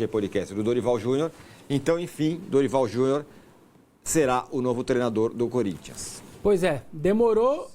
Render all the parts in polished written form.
Podcast do Dorival Júnior. Então, enfim, Dorival Júnior será o novo treinador do Corinthians. Pois é, demorou,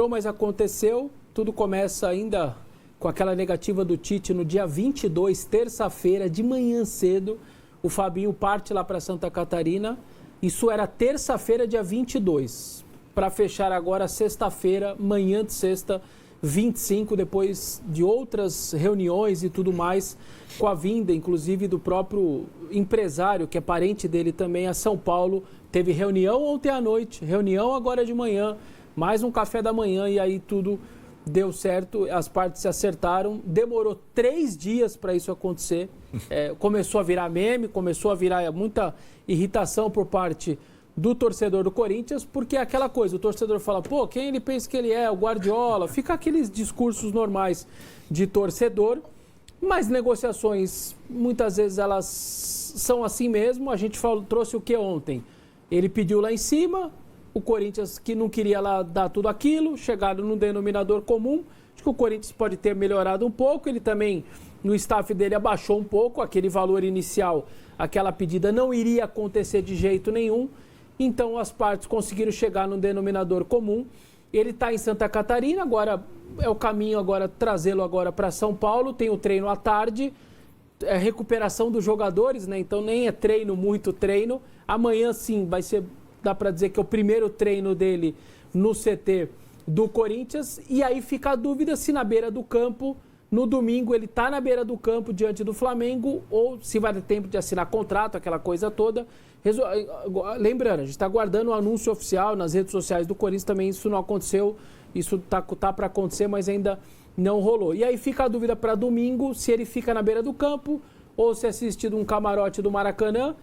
mas aconteceu. Tudo começa ainda com aquela negativa do Tite no dia 22, terça-feira, de manhã cedo. O Fabinho parte lá para Santa Catarina. Isso era terça-feira, dia 22. Para fechar agora sexta-feira, manhã de sexta, 25, depois de outras reuniões e tudo mais, com a vinda, inclusive, do próprio empresário, que é parente dele também, a São Paulo. Teve reunião ontem à noite, reunião agora de manhã, mais um café da manhã e aí tudo deu certo, as partes se acertaram. Demorou 3 dias para isso acontecer. Começou a virar meme, começou a virar muita irritação por parte do torcedor do Corinthians, porque é aquela coisa, o torcedor fala, pô, quem ele pensa que ele é, o Guardiola, fica aqueles discursos normais de torcedor, mas negociações, muitas vezes elas são assim mesmo. A gente trouxe o que ontem? Ele pediu lá em cima, o Corinthians que não queria lá dar tudo aquilo, chegaram num denominador comum. Acho que o Corinthians pode ter melhorado um pouco, ele também, no staff dele, abaixou um pouco, aquele valor inicial, aquela pedida não iria acontecer de jeito nenhum. Então as partes conseguiram chegar num denominador comum. Ele está em Santa Catarina, agora é o caminho agora trazê-lo agora para São Paulo. Tem o treino à tarde, é recuperação dos jogadores, né? Então nem é treino, muito treino. Amanhã sim vai ser, dá para dizer que é o primeiro treino dele no CT do Corinthians. E aí fica a dúvida se na beira do campo, no domingo, ele está na beira do campo diante do Flamengo ou se vai ter tempo de assinar contrato, aquela coisa toda. Lembrando, a gente está aguardando o anúncio oficial nas redes sociais do Corinthians, também isso não aconteceu, isso tá para acontecer, mas ainda não rolou. E aí fica a dúvida para domingo, se ele fica na beira do campo ou se assiste de um camarote do Maracanã.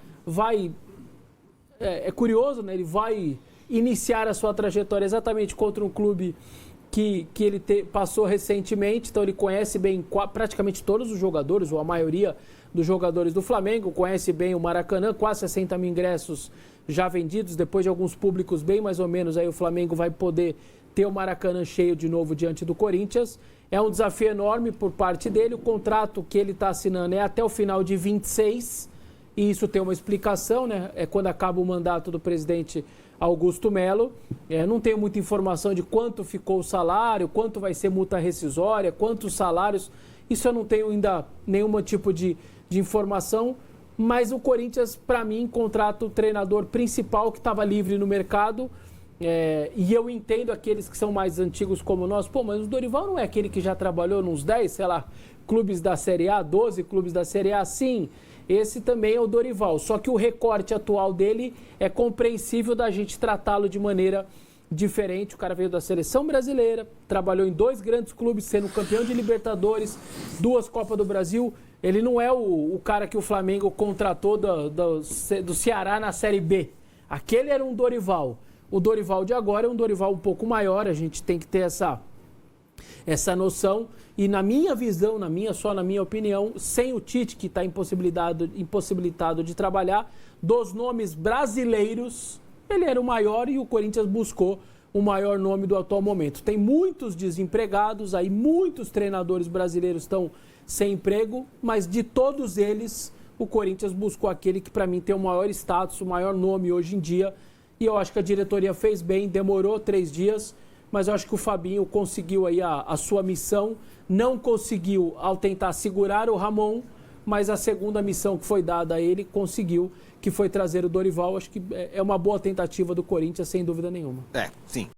É curioso, né? Ele vai iniciar a sua trajetória exatamente contra um clube que ele passou recentemente, então ele conhece bem praticamente todos os jogadores, ou a maioria dos jogadores do Flamengo, conhece bem o Maracanã, quase 60 mil ingressos já vendidos, depois de alguns públicos bem mais ou menos, aí o Flamengo vai poder ter o Maracanã cheio de novo diante do Corinthians. É um desafio enorme por parte dele, o contrato que ele está assinando é até o final de 26, e isso tem uma explicação, né? É quando acaba o mandato do presidente Augusto Melo. Não tenho muita informação de quanto ficou o salário, quanto vai ser multa rescisória, quantos salários. Isso eu não tenho ainda nenhum tipo de informação. Mas o Corinthians, para mim, contrata o treinador principal que estava livre no mercado. E eu entendo aqueles que são mais antigos como nós. Pô, mas o Dorival não é aquele que já trabalhou nos 10, sei lá, clubes da Série A, 12 clubes da Série A? Sim. Esse também é o Dorival, só que o recorte atual dele é compreensível da gente tratá-lo de maneira diferente. O cara veio da seleção brasileira, trabalhou em 2 grandes clubes, sendo campeão de Libertadores, 2 Copas do Brasil. Ele não é o cara que o Flamengo contratou do Ceará na Série B. Aquele era um Dorival. O Dorival de agora é um Dorival um pouco maior, a gente tem que ter essa noção. E na minha visão, na minha opinião, sem o Tite, que está impossibilitado de trabalhar, dos nomes brasileiros, ele era o maior e o Corinthians buscou o maior nome do atual momento. Tem muitos desempregados, aí muitos treinadores brasileiros estão sem emprego, mas de todos eles, o Corinthians buscou aquele que para mim tem o maior status, o maior nome hoje em dia. E eu acho que a diretoria fez bem, demorou 3 dias, mas eu acho que o Fabinho conseguiu aí a sua missão. Não conseguiu ao tentar segurar o Ramon, mas a segunda missão que foi dada a ele conseguiu, que foi trazer o Dorival. Acho que é uma boa tentativa do Corinthians, sem dúvida nenhuma. Sim.